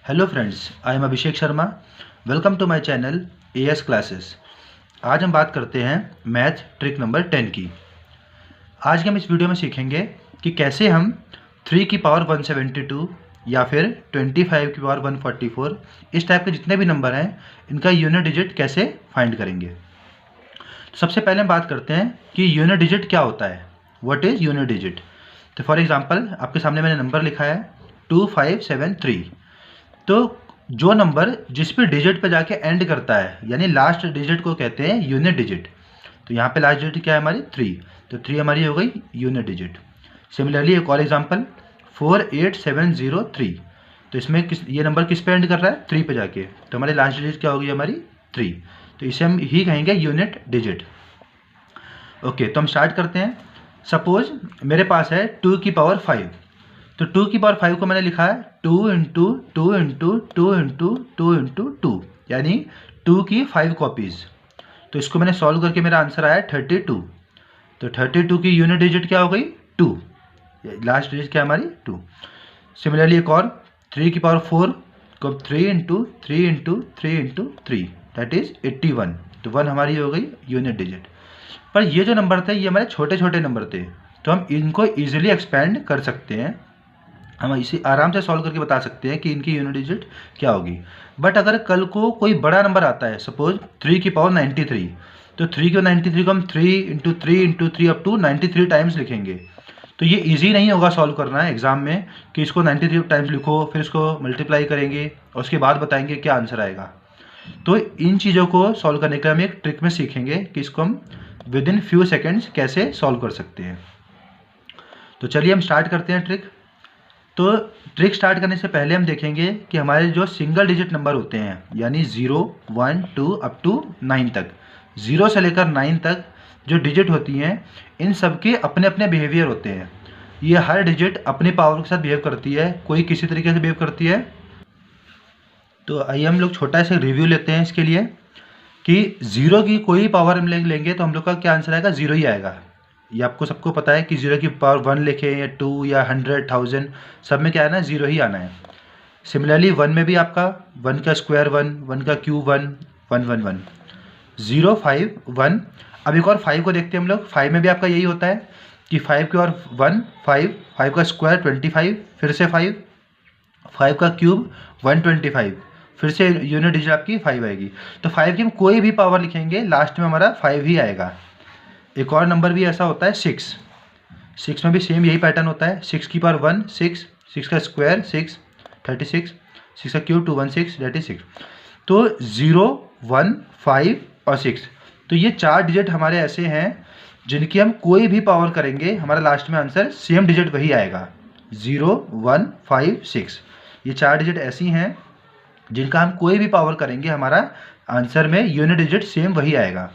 Hello friends, I am Abhishek Sharma. Welcome to my channel AS classes. आज हम बात करते हैं मैथ ट्रिक नंबर 10 की। आज हम इस वीडियो में सीखेंगे कि कैसे हम 3 की पावर 172 या फिर 25 की पावर 144 इस टाइप के जितने भी नंबर हैं इनका यूनिट डिजिट कैसे फाइंड करेंगे। तो सबसे पहले हम बात करते हैं कि यूनिट डिजिट क्या होता है। What is unit digit. तो फॉर एग्जांपल आपके सामने मैंने नंबर लिखा है 2573। तो जो नंबर जिस भी डिजिट पे जाके एंड करता है यानी लास्ट डिजिट को कहते हैं यूनिट डिजिट। तो यहाँ पे लास्ट डिजिट क्या है हमारी 3, तो 3 हमारी हो गई यूनिट डिजिट। सिमिलरली एक और एग्जांपल 48703। तो इसमें ये नंबर किस पे एंड कर रहा है 3 पे जाके, तो हमारी लास्ट डिजिट क्या होगी हमारी 3। तो इसे हम ही कहेंगे यूनिट डिजिट। ओके, तो हम स्टार्ट करते हैं। सपोज मेरे पास है 2 की पावर 5। तो 2 की पावर 5 को मैंने लिखा है 2 इंटू 2 इंटू 2 इंटू 2 इंटू 2 यानी 2 की 5 कॉपीज़। तो इसको मैंने सॉल्व करके मेरा आंसर आया 32। तो 32 की यूनिट डिजिट क्या हो गई 2, लास्ट डिजिट क्या हमारी 2। सिमिलरली एक और 3 की पावर 4 को 3 into 3 into 3 into 3 that is 81। तो 1 हमारी हो गई यूनिट डिजिट। पर ये जो नंबर थे ये हमारे छोटे छोटे नंबर थे, तो हम इनको ईजिली एक्सपेंड कर सकते हैं। हम इसे आराम से सॉल्व करके बता सकते हैं कि इनकी यूनिट डिजिट क्या होगी। बट अगर कल को कोई बड़ा नंबर आता है, सपोज 3 की पावर 93, तो 3 की 93 को हम 3 into 3 into 3 up to 93 times लिखेंगे। तो ये इजी नहीं होगा सॉल्व करना है एग्जाम में कि इसको 93 टाइम्स लिखो, फिर इसको मल्टीप्लाई करेंगे और उसके बाद बताएंगे क्या आंसर आएगा। तो इन चीज़ों को सॉल्व करने के लिए हम एक ट्रिक में सीखेंगे कि इसको हम विद इन फ्यू सेकेंड्स कैसे सॉल्व कर सकते हैं। तो चलिए हम स्टार्ट करते हैं ट्रिक। तो ट्रिक स्टार्ट करने से पहले हम देखेंगे कि हमारे जो सिंगल डिजिट नंबर होते हैं यानी 0, 1, 2 अप टू 9 तक, 0 से लेकर 9 तक जो डिजिट होती हैं इन सब के अपने अपने बिहेवियर होते हैं। ये हर डिजिट अपने पावर के साथ बिहेव करती है, कोई किसी तरीके से बिहेव करती है। तो आइए हम लोग छोटा सा रिव्यू लेते हैं इसके लिए कि 0 की कोई पावर हम लेंगे तो हम लोग का क्या आंसर आएगा 0 ही आएगा। ये आपको सबको पता है कि 0 की पावर 1 लिखें या 2 या 100, 1000 सब में क्या है ना 0 ही आना है। सिमिलरली 1 में भी आपका 1 का स्क्वायर 1, 1 का क्यूब 1, 1 1 1, 0 5 1। अब एक और 5 को देखते हैं हम लोग। 5 में भी आपका यही होता है कि 5 की और 1 5, 5 का स्क्वायर 25, फिर से 5, 5 का क्यूब 125, फिर से यूनिट डिजिट आपकी 5 आएगी। तो 5 की हम कोई भी पावर लिखेंगे लास्ट में हमारा 5 ही आएगा। एक और नंबर भी ऐसा होता है 6 में भी सेम यही पैटर्न होता है। 6 की पावर 1 6, 6 का स्क्वायर 6 36, 6 का क्यूब 216 दैट इज 6। तो 0, 1, 5 और 6, तो ये 4 डिजिट हमारे ऐसे हैं जिनकी हम कोई भी पावर करेंगे हमारा लास्ट में आंसर सेम डिजिट वही आएगा 0, 1, 5, 6। ये 4 डिजिट ऐसी हैं जिनका हम कोई भी पावर करेंगे हमारा आंसर में यूनिट डिजिट सेम वही आएगा।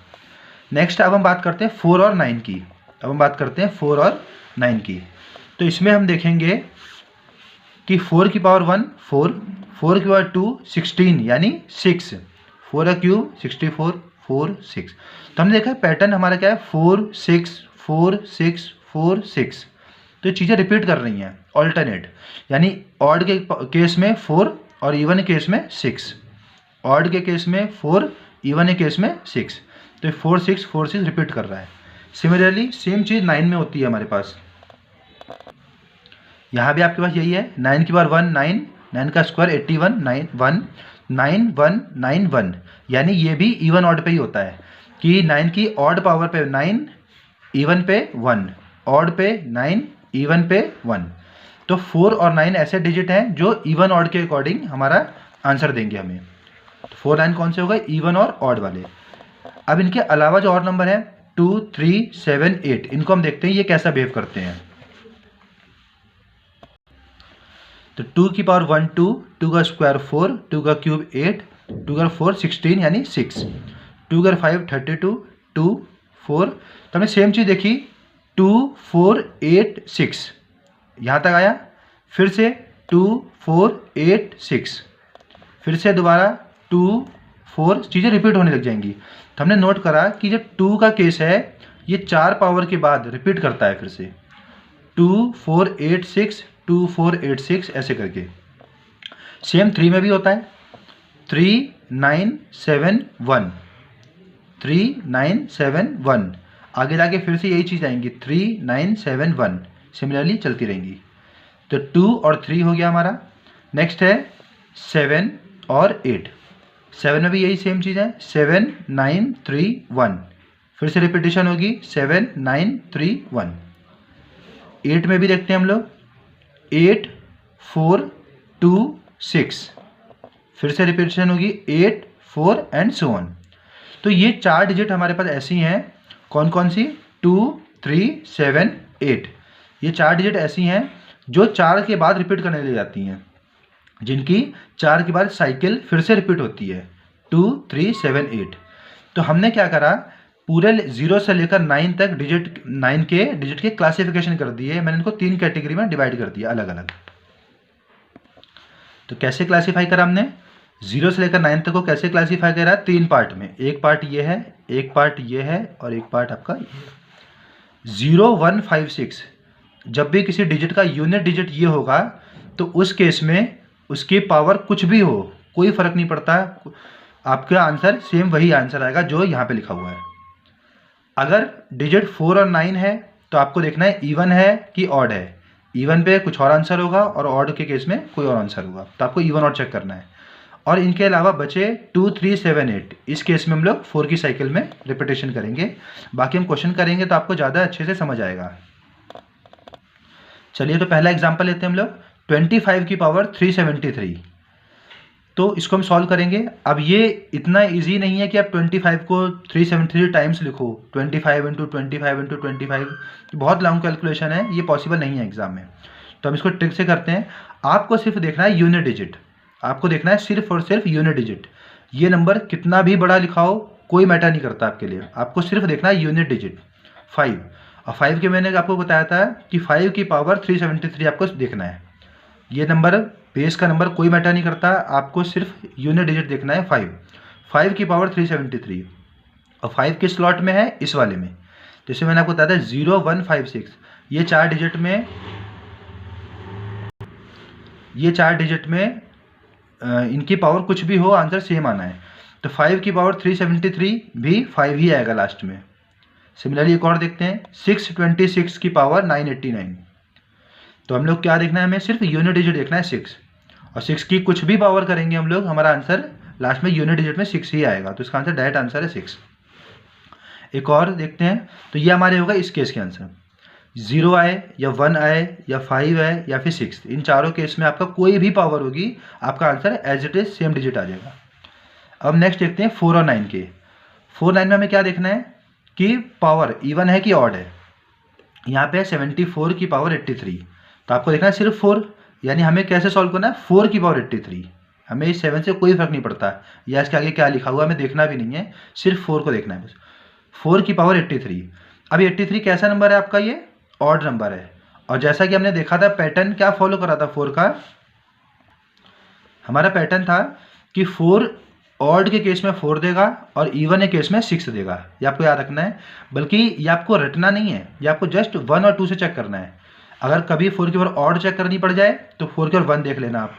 नेक्स्ट अब हम बात करते हैं 4 और 9 की। अब हम बात करते हैं 4 और 9 की। तो इसमें हम देखेंगे कि 4 की पावर 1 4, 4 की पावर 2 16 यानी 6, 4 का क्यूब 64, 4 6। तो हमने देखा पैटर्न हमारा क्या है 4 6 4 6 4 6। तो ये चीज़ें रिपीट कर रही हैं ऑल्टरनेट, यानी ऑड के केस में 4 और इवन केस में 6, ऑड के केस में 4, इवन के केस में 6। तो 4 6 4 6 रिपीट कर रहा है। सिमिलरली सेम चीज़ 9 में होती है हमारे पास। यहाँ भी आपके पास यही है 9 की पावर 1 9, 9 का स्क्वायर 81 9 1 9 1 9 1, यानी ये भी इवन ऑड पे ही होता है कि 9 की ऑड पावर पे 9, इवन पे 1, ऑड पे 9, इवन पे 1। तो 4 और 9 ऐसे डिजिट हैं जो इवन ऑड के अकॉर्डिंग हमारा आंसर देंगे हमें। तो 4 9 कौन से हो गए इवन और ऑड वाले। अब इनके अलावा जो और नंबर है 2 3 7 8, इनको हम देखते हैं ये कैसा बिहेव करते हैं। तो 2 की पावर 1 2, 2 का स्क्वायर 4, 2 का क्यूब 8, 2 का 4 16 यानी 6, 2 का 5 32, 2 4। तो हमने सेम चीज़ देखी 2 4 8 6, यहाँ तक आया। फिर से 2 4 8 6, फिर से दोबारा 2 4, चीज़ें रिपीट होने लग जाएंगी। तो हमने नोट करा कि जो 2 का केस है ये 4 पावर के बाद रिपीट करता है फिर से 2 4 8 6, 2 4 8 6 ऐसे करके। सेम 3 में भी होता है 3 9 7 1, 3 9 7 1, आगे जाके फिर से यही चीज़ आएंगी 3 9 7 1, सिमिलरली चलती रहेंगी। तो 2 और 3 हो गया हमारा। नेक्स्ट है 7 और 8, 7 में भी यही सेम चीज़ है 7 9 3 1, फिर से रिपीटिशन होगी 7 9 3 1। 8 में भी देखते हैं हम लोग 8 4 2 6, फिर से रिपीटिशन होगी 8 4 एंड सो ऑन। तो ये 4 डिजिट हमारे पास ऐसी हैं, कौन कौन सी, 2 3 7 8, ये 4 डिजिट ऐसी हैं जो 4 के बाद रिपीट करने ले जाती हैं, जिनकी 4 के बाद साइकिल फिर से रिपीट होती है 2 3 7 8। तो हमने क्या करा, पूरे 0 से लेकर 9 तक डिजिट, 9 के डिजिट के क्लासिफिकेशन कर दिए। मैंने इनको 3 कैटेगरी में डिवाइड कर दिया अलग अलग। तो कैसे क्लासीफाई करा हमने, 0 से लेकर 9 तक को कैसे क्लासीफाई करा, 3 पार्ट में। एक पार्ट ये है, एक पार्ट ये है और एक पार्ट आपका ये है। 0 1 5 6, जब भी किसी डिजिट का यूनिट डिजिट ये होगा तो उस केस में उसकी पावर कुछ भी हो, कोई फर्क नहीं पड़ता, आपका आंसर सेम वही आंसर आएगा जो यहाँ पे लिखा हुआ है। अगर डिजिट 4 और 9 है तो आपको देखना है इवन है कि ऑड है। इवन पे कुछ और आंसर होगा और ऑड के केस में कोई और आंसर होगा, तो आपको इवन और चेक करना है। और इनके अलावा बचे 2 3 7 8, इस केस में हम लोग 4 की साइकिल में रिपीटेशन करेंगे। बाकी हम क्वेश्चन करेंगे तो आपको ज़्यादा अच्छे से समझ आएगा। चलिए तो पहला एग्जाम्पल लेते हैं हम लोग, 25 की पावर 373। तो इसको हम सॉल्व करेंगे। अब ये इतना इजी नहीं है कि आप 25 को 373 टाइम्स लिखो, 25 इंटू 25 इंटू 25, बहुत लॉन्ग कैलकुलेशन है, ये पॉसिबल नहीं है एग्जाम में। तो हम इसको ट्रिक से करते हैं। आपको सिर्फ देखना है यूनिट डिजिट, आपको देखना है सिर्फ और सिर्फ यूनिट डिजिट। ये नंबर कितना भी बड़ा लिखाओ कोई मैटर नहीं करता आपके लिए, आपको सिर्फ देखना है यूनिट डिजिट 5। और 5 के मैंने आपको बताया था कि 5 की पावर 373 आपको देखना है। ये नंबर बेस का नंबर कोई मैटर नहीं करता, आपको सिर्फ यूनिट डिजिट देखना है 5 की पावर 373। और 5 किस स्लॉट में है, इस वाले में। जैसे मैंने आपको बताया था 0 1 5 6, ये 4 डिजिट में इनकी पावर कुछ भी हो आंसर सेम आना है। तो 5 की पावर 373 भी 5 ही आएगा लास्ट में। सिमिलरली एक और देखते हैं 626 की पावर 989। तो हम लोग क्या देखना है, हमें सिर्फ यूनिट डिजिट देखना है 6, और 6 की कुछ भी पावर करेंगे हम लोग, हमारा आंसर लास्ट में यूनिट डिजिट में 6 ही आएगा। तो इसका आंसर डायरेक्ट आंसर है 6। एक और देखते हैं, तो ये हमारे होगा इस केस के आंसर, 0 आए या 1 आए या 5 आए या फिर 6, इन चारों केस में आपका कोई भी पावर होगी, आपका answer as it is same digit आ जाएगा। अब नेक्स्ट देखते हैं 4 और 9 के। 4 9 में हमें क्या देखना है कि पावर इवन है कि ऑड है। यहाँ पे 74 की पावर 83, तो आपको देखना है सिर्फ 4, यानी हमें कैसे सॉल्व करना है, 4 की पावर 83। हमें इस 7 से कोई फर्क नहीं पड़ता या इसके आगे क्या लिखा हुआ है हमें देखना भी नहीं है, सिर्फ 4 को देखना है बस। 4 की पावर 83। अब 83 कैसा नंबर है आपका, ये ऑड नंबर है। और जैसा कि हमने देखा था पैटर्न क्या फॉलो करा था 4 का, हमारा पैटर्न था कि 4 ऑड के केस में 4 देगा और इवन के केस में 6 देगा। ये आपको याद रखना है, बल्कि ये आपको रटना नहीं है, ये आपको जस्ट 1 और 2 से चेक करना है। अगर कभी 4 की पावर ऑड चेक करनी पड़ जाए तो 4 की पावर 1 देख लेना आप,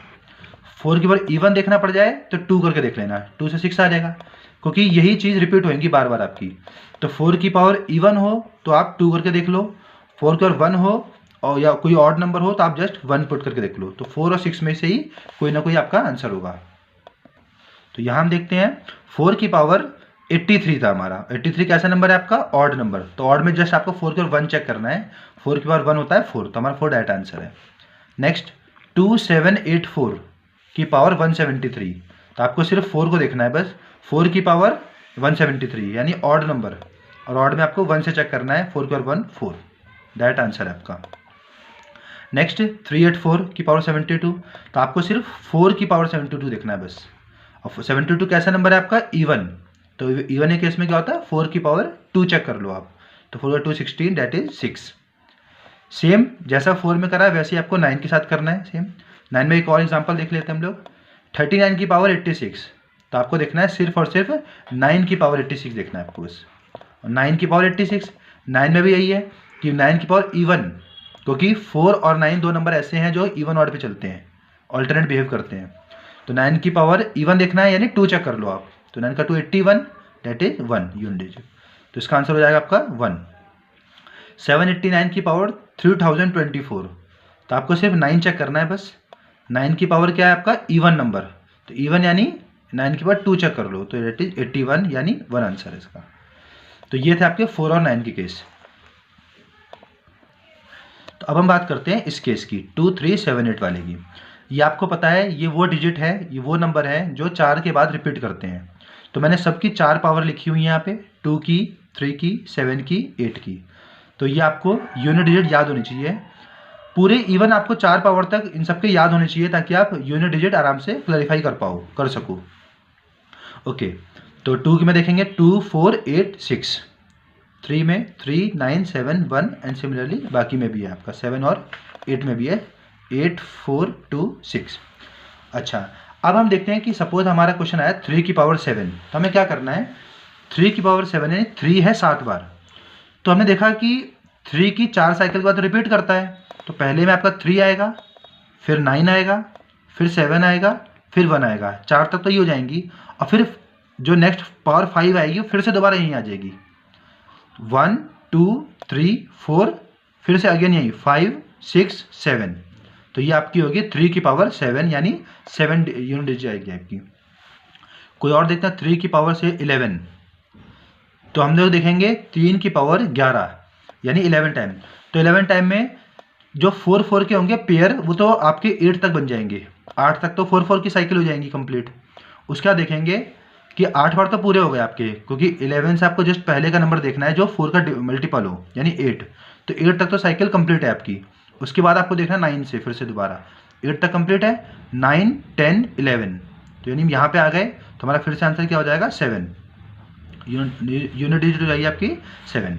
4 की पावर इवन देखना पड़ जाए तो 2 करके देख लेना, 2 से 6 आ जाएगा, क्योंकि यही चीज़ रिपीट होगी बार बार आपकी। तो 4 की पावर इवन हो तो आप 2 करके देख लो, 4 की पावर 1 हो और या कोई ऑड नंबर हो तो आप जस्ट 1 पुट करके देख लो। तो 4 और 6 में से ही कोई ना कोई आपका आंसर होगा। तो यहाँ हम देखते हैं 4 की पावर 83 था हमारा। 83 कैसा नंबर है आपका, ऑड नंबर। तो ऑड में जस्ट आपको 4 की पावर 1 चेक करना है, 4 की पावर 1 होता है 4, तो हमारा 4 डायरेक्ट आंसर है। नेक्स्ट 2784 की पावर 173, तो आपको सिर्फ 4 को देखना है बस, 4 की पावर 173 यानी ऑड नंबर, और ऑड में आपको 1 से चेक करना है, 4 की पावर 1 4, डायरेक्ट आंसर है आपका। नेक्स्ट 384 की पावर 72, तो आपको सिर्फ 4 की पावर 72 देखना है बस। और 72 कैसा नंबर है आपका, इवन। तो इवन के केस में क्या होता है, 4 की पावर 2 चेक कर लो आप, तो 4 2 16 दैट इज 6। सेम जैसा 4 में करा है वैसे ही आपको 9 के साथ करना है सेम। 9 में एक और एग्जांपल देख लेते हैं हम लोग, 39 की पावर 86, तो आपको देखना है सिर्फ और सिर्फ 9 की पावर 86 देखना है आपको बस। और 9 की पावर 86, 9 में भी यही है कि 9 की पावर इवन, क्योंकि 4 और 9 दो नंबर ऐसे हैं जो इवन ऑड पे चलते हैं, ऑल्टरनेट बिहेव करते हैं। तो 9 की पावर इवन देखना है यानी 2 चेक कर लो आप, तो 9 का 2 81, दैट इज 1 यूनिट डिजिट, तो इसका आंसर हो जाएगा आपका 1। 789 की पावर 3024, तो आपको सिर्फ 9 चेक करना है बस। 9 की पावर क्या है आपका इवन नंबर, तो इवन यानी 9 की पावर 2 चेक कर लो, तो दैट इज 81 यानी 1 आंसर है इसका। तो ये थे आपके 4 और 9 के केस। तो अब हम बात करते हैं इस केस की 2378 वाले की। ये आपको पता है ये वो डिजिट है, ये वो नंबर है जो 4 के बाद रिपीट करते हैं। तो मैंने सबकी 4 पावर लिखी हुई है यहाँ पे, 2 की, 3 की, 7 की, 8 की। तो ये आपको यूनिट डिजिट याद होनी चाहिए पूरे इवन, आपको 4 पावर तक इन सबके याद होने चाहिए ताकि आप यूनिट डिजिट आराम से क्लैरिफाई कर सको। ओके, तो 2 की में देखेंगे 2 4 8 6, 3 में 3 9 7 1 एंड सिमिलरली बाकी में भी है आपका 7 और 8 में भी है 8 4 2 6। अच्छा, अब हम देखते हैं कि सपोज हमारा क्वेश्चन आया 3 की पावर 7, तो हमें क्या करना है, 3 की पावर 7 यानी 3 है 7 बार। तो हमने देखा कि 3 की 4 साइकिल के बाद रिपीट करता है, तो पहले में आपका 3 आएगा, फिर 9 आएगा, फिर 7 आएगा, फिर 1 आएगा, 4 तक तो ये हो जाएंगी, और फिर जो नेक्स्ट पावर 5 आएगी फिर से दोबारा यहीं आ जाएगी, 1 2 3 4, फिर से अगेन यही 5 6 7। तो ये आपकी होगी 3 की पावर 7 यानी 7 यूनिट डिजिट आएगी आपकी। कोई और देखते हैं 3 की पावर से 11, तो हम लोग देखेंगे 3 की पावर 11 यानी 11 टाइम। तो 11 टाइम में जो 4 4 के होंगे पेयर वो तो आपके 8 तक बन जाएंगे, 8 तक तो 4 4 की साइकिल हो जाएंगी कंप्लीट। उसके बाद देखेंगे कि 8 बार तो पूरे हो गए आपके, क्योंकि 11 से आपको जस्ट पहले का नंबर देखना है जो 4 का मल्टीपल हो यानी 8, तो 8 तक तो साइकिल कंप्लीट है आपकी। उसके बाद आपको देखना 9 से फिर से दोबारा 8 तक कंप्लीट है, 9 10 11, तो यानी यहाँ पे आ गए, तो हमारा फिर से आंसर क्या हो जाएगा 7, यूनिट डिजिट हो जाएगी आपकी 7।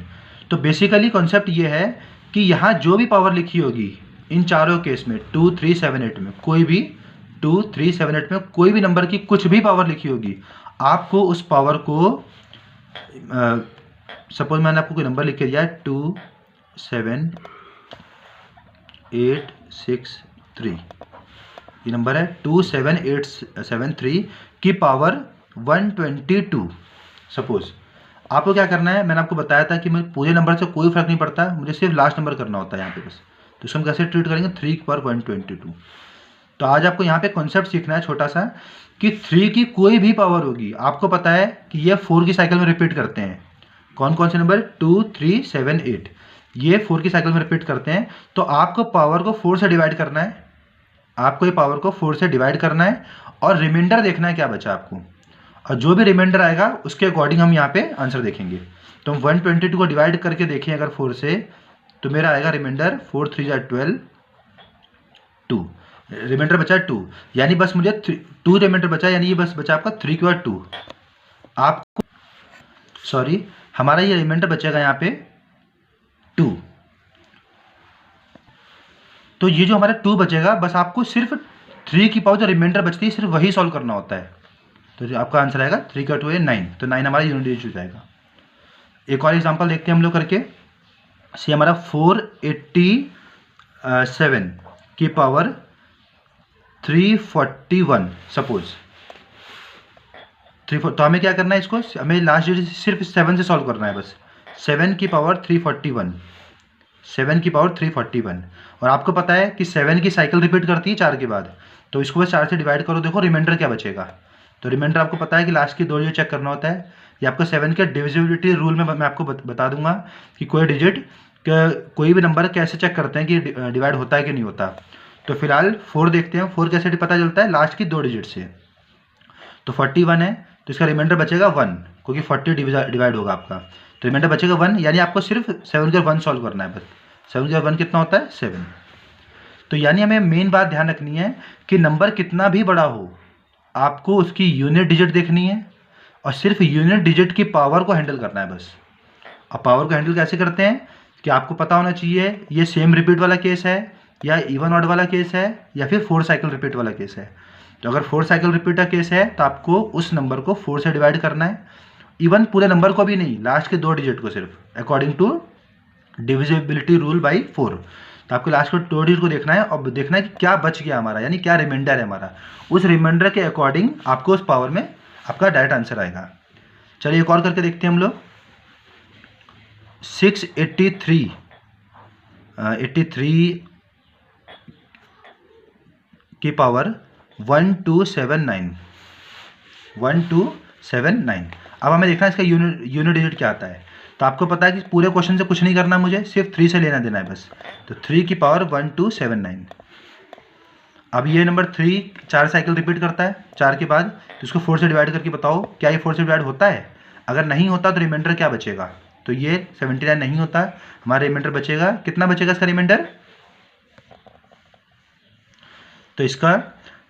तो बेसिकली कॉन्सेप्ट ये है कि यहाँ जो भी पावर लिखी होगी इन चारों केस में 2 3 7 8 में कोई भी 2 3 7 8 में कोई भी नंबर की कुछ भी पावर लिखी होगी, आपको उस पावर को सपोज मैंने आपको कोई नंबर लिख के दिया है 2 7 8 6 3, ये नंबर है 2 7 8 7 3 की पावर 122। सपोज आपको क्या करना है, मैंने आपको बताया था कि मैं पूरे नंबर से कोई फर्क नहीं पड़ता, मुझे सिर्फ लास्ट नंबर करना होता है यहाँ पे बस। तो इसको हम कैसे ट्रीट करेंगे, 3 की पावर 122। तो आज आपको यहाँ पे कॉन्सेप्ट सीखना है छोटा सा कि 3 की कोई भी पावर होगी, आपको पता है कि ये 4 की साइकिल में रिपीट करते हैं। कौन कौन से नंबर, 2 3 7 8, ये 4 की साइकिल में रिपीट करते हैं। तो आपको पावर को 4 से डिवाइड करना है, आपको ये पावर को 4 से डिवाइड करना है और रिमाइंडर देखना है क्या बचा आपको, और जो भी रिमाइंडर आएगा उसके अकॉर्डिंग हम यहाँ पे आंसर देखेंगे। तो हम 122 को डिवाइड करके देखें अगर 4 से, तो मेरा आएगा रिमाइंडर 4 3 12 2, रिमाइंडर बचा 2, यानी बस मुझे 2 रिमाइंडर बचा, यानी ये बस बचा आपका 3 के बाद 2। आपको सॉरी हमारा ये रिमाइंडर बचेगा यहाँ पे 2। तो ये जो हमारा 2 बचेगा, बस आपको सिर्फ 3 की पावर जो रिमाइंडर बचती है सिर्फ वही सॉल्व करना होता है। तो जो आपका आंसर आएगा 3 का 2 है 9, तो 9 हमारा यूनिट डिजिट हो जाएगा। एक और एग्जांपल देखते हैं हम लोग करके, सी हमारा 487 की पावर 341 सपोज, तो हमें क्या करना है, इसको हमें लास्ट डिजिट सिर्फ 7 से सॉल्व करना है बस। 7 की पावर 341, 7 की पावर 341, और आपको पता है कि 7 की साइकिल रिपीट करती है 4 के बाद, तो इसको बस 4 से डिवाइड करो, देखो रिमाइंडर क्या बचेगा। तो रिमाइंडर आपको पता है कि लास्ट की 2 डिजिट चेक करना होता है। ये आपको 7 के डिविजिबिलिटी रूल में मैं आपको बता दूंगा कि कोई डिजिट कोई भी नंबर कैसे चेक करते हैं कि डिवाइड होता है कि नहीं होता। तो फिलहाल 4 देखते हैं, 4 कैसे पता चलता है, लास्ट की 2 डिजिट से। तो 41 है, तो इसका रिमाइंडर बचेगा 1, क्योंकि 40 डिवाइड होगा आपका, तो रिमाइंडर बचेगा 1, यानी आपको सिर्फ 7 के 1 सॉल्व करना है बस। 7 के 1 कितना होता है, 7। तो यानी हमें मेन बात ध्यान रखनी है कि नंबर कितना भी बड़ा हो, आपको उसकी यूनिट डिजिट देखनी है और सिर्फ यूनिट डिजिट की पावर को हैंडल करना है बस। अब पावर को हैंडल कैसे करते हैं कि आपको पता होना चाहिए ये सेम रिपीट वाला केस है या इवन ऑड वाला केस है या फिर 4 साइकिल रिपीट वाला केस है। तो अगर 4 साइकिल रिपीट का केस है तो आपको उस नंबर को 4 से डिवाइड करना है, इवन पूरे नंबर को भी नहीं, लास्ट के 2 डिजिट को सिर्फ, according to divisibility rule by 4। तो आपको लास्ट को 2 डिजिट को देखना है और देखना है कि क्या बच गया हमारा, यानी क्या रिमाइंडर है हमारा। उस रिमाइंडर के अकॉर्डिंग आपको उस पावर में आपका डायरेक्ट आंसर आएगा। चलिए एक और करके देखते हैं हम लोग। 683 की पावर 1279। अब हमें देखना है इसका यूनिट डिजिट क्या आता है। तो आपको पता है कि पूरे क्वेश्चन से कुछ नहीं करना, मुझे सिर्फ 3 से लेना देना है बस। तो 3 की पावर 1279। अब ये नंबर 3 4 साइकिल रिपीट करता है 4 के बाद, तो इसको 4 से डिवाइड करके बताओ क्या ये 4 से डिवाइड होता है। अगर नहीं होता तो रिमाइंडर क्या बचेगा, तो ये 79 नहीं होता, हमारा रिमाइंडर बचेगा कितना, बचेगा इसका रिमाइंडर। तो इसका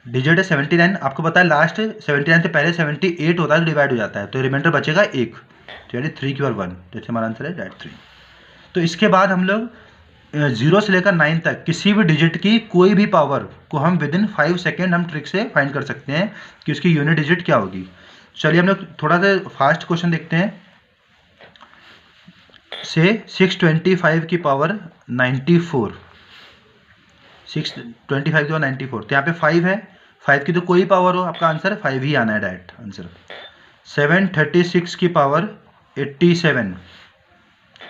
डिजिट है 79। आपको पता है लास्ट 79 से पहले 78 होता है तो डिवाइड हो जाता है, तो रिमाइंडर बचेगा 1, तो यानी 3 की पावर 1, जैसे हमारा आंसर है डायरेक्ट 3। तो इसके बाद हम लोग 0 से लेकर 9 तक किसी भी डिजिट की कोई भी पावर को हम विदिन 5 सेकेंड हम ट्रिक से फाइंड कर सकते हैं कि उसकी यूनिट डिजिट क्या होगी। चलिए हम लोग थोड़ा सा फास्ट क्वेश्चन देखते हैं। से 625 की पावर 94, 625 की पावर 94, तो यहाँ पे 5 है, 5 की तो कोई पावर हो आपका आंसर 5 ही आना है डायरेक्ट आंसर। 736 की पावर 87,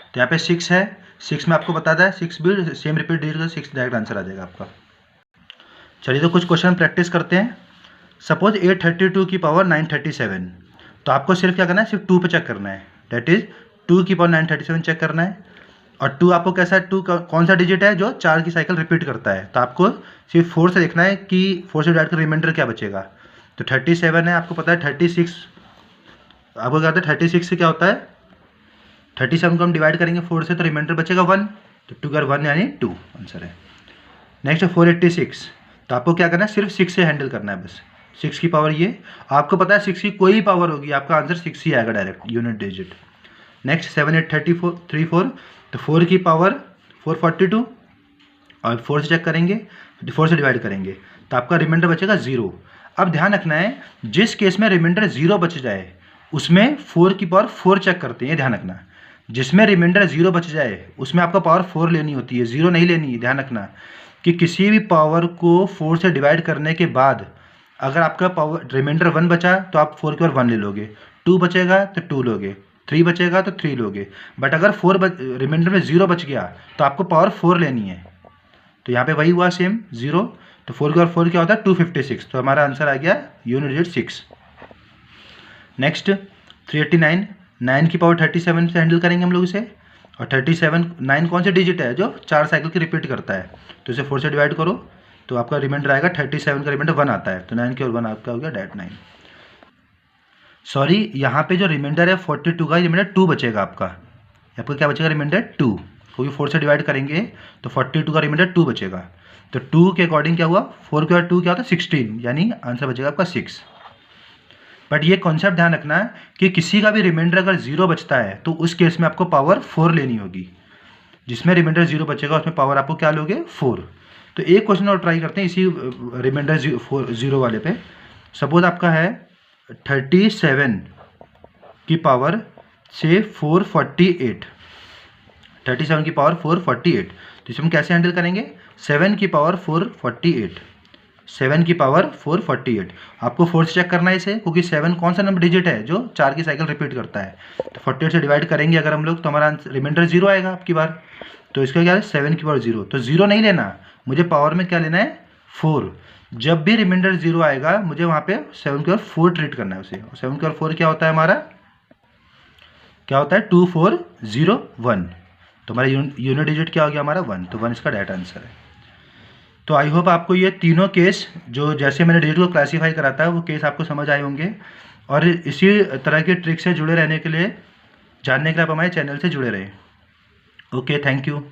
तो यहाँ पे 6 है, 6 में आपको बताता है 6 भी सेम रिपीट डिजिट का 6 डायरेक्ट आंसर आ जाएगा आपका। चलिए तो कुछ क्वेश्चन प्रैक्टिस करते हैं। सपोज 832 की पावर 937, तो आपको सिर्फ क्या करना है, सिर्फ 2 पे चेक करना है, डेट इज 2 की पावर 937 चेक करना है। और 2 आपको कैसा है, 2 कौन सा डिजिट है जो 4 की साइकिल रिपीट करता है, तो आपको सिर्फ 4 से देखना है कि 4 से डिवाइड कर रिमाइंडर क्या बचेगा। तो 37 है, आपको पता है 36, आपको क्या होता है 36 से क्या होता है, 37 को हम डिवाइड करेंगे 4 से तो रिमाइंडर बचेगा 1, तो 2 का 1 यानी 2 आंसर है। नेक्स्ट है 486, तो आपको क्या करना है, सिर्फ 6 से हैंडल करना है बस, 6 की पावर ये, आपको पता है 6 की कोई पावर होगी आपका आंसर 6 ही आएगा डायरेक्ट यूनिट डिजिट। नेक्स्ट 7834, तो 4 की पावर 442 और 4 से चेक करेंगे, 4 से डिवाइड करेंगे तो आपका रिमाइंडर बचेगा 0। अब ध्यान रखना है जिस केस में रिमाइंडर 0 बच जाए उसमें 4 की पावर 4 चेक करते हैं, ध्यान रखना। जिसमें रिमाइंडर 0 बच जाए उसमें आपका पावर 4 लेनी होती है, 0 नहीं लेनी है। ध्यान रखना कि किसी भी पावर को 4 से डिवाइड करने के बाद अगर आपका पावर रिमाइंडर 1 बचा तो आप 4 की पावर 1 ले लोगे, 2 बचेगा तो 2 लोगे, 3 बचेगा तो 3 लोगे। बट अगर रिमाइंडर में 0 बच गया तो आपको पावर 4 लेनी है, तो यहाँ पे वही हुआ सेम 0, तो 4 की पावर 4 क्या होता है 256, तो हमारा आंसर आ गया यूनिट डिजिट 6। नेक्स्ट 389, 9 की पावर 37 से हैंडल करेंगे हम लोग इसे, और 37 9 कौन से डिजिट है जो 4 साइकिल की रिपीट करता है, तो इसे 4 से डिवाइड करो तो आपका रिमाइंडर आएगा 37 का रिमाइंडर 1 आता है, तो 9 की और 1 आपका हो गया डायरेक्ट 9। सॉरी यहाँ पे जो रिमाइंडर है 42 का रिमाइंडर 2 बचेगा आपका क्या बचेगा रिमाइंडर 2, क्योंकि 4 से डिवाइड करेंगे तो 42 का रिमाइंडर 2 बचेगा। तो 2 के अकॉर्डिंग क्या हुआ, 4 के बाद 2 क्या होता है 16, यानी आंसर बचेगा आपका 6। बट ये कॉन्सेप्ट ध्यान रखना है कि किसी का भी रिमाइंडर अगर 0 बचता है तो उस केस में आपको पावर 4 लेनी होगी। जिसमें रिमाइंडर 0 बचेगा उसमें पावर आपको क्या लोगे 4। तो एक क्वेश्चन और ट्राई करते हैं इसी रिमाइंडर 0 वाले पे। सपोज आपका है 37 की पावर से 448, 37 की पावर 448, तो इसे हम कैसे हैंडल करेंगे, 7 की पावर 448, 7 की पावर 448। आपको 4 से चेक करना है इसे, क्योंकि 7 कौन सा नंबर डिजिट है जो 4 की साइकिल रिपीट करता है। तो 48 से डिवाइड करेंगे अगर हम लोग तो हमारा रिमाइंडर 0 आएगा आपकी बार, तो इसका क्या है 7 की पावर 0, तो 0 नहीं लेना, मुझे पावर में क्या लेना है 4। जब भी रिमाइंडर 0 आएगा मुझे वहाँ पे 7 की पावर 4 ट्रीट करना है उसे, 7 की पावर 4 क्या होता है हमारा, क्या होता है 2401, तो हमारा यूनिट डिजिट क्या हो गया हमारा 1, तो 1 इसका डायरेक्ट आंसर है। तो आई होप आपको ये तीनों केस जो जैसे मैंने डिजिट को क्लासीफाई करा था वो केस आपको समझ आए होंगे, और इसी तरह के ट्रिक से जुड़े रहने के लिए जानने के लिए आप हमारे चैनल से जुड़े रहें। Okay, thank you.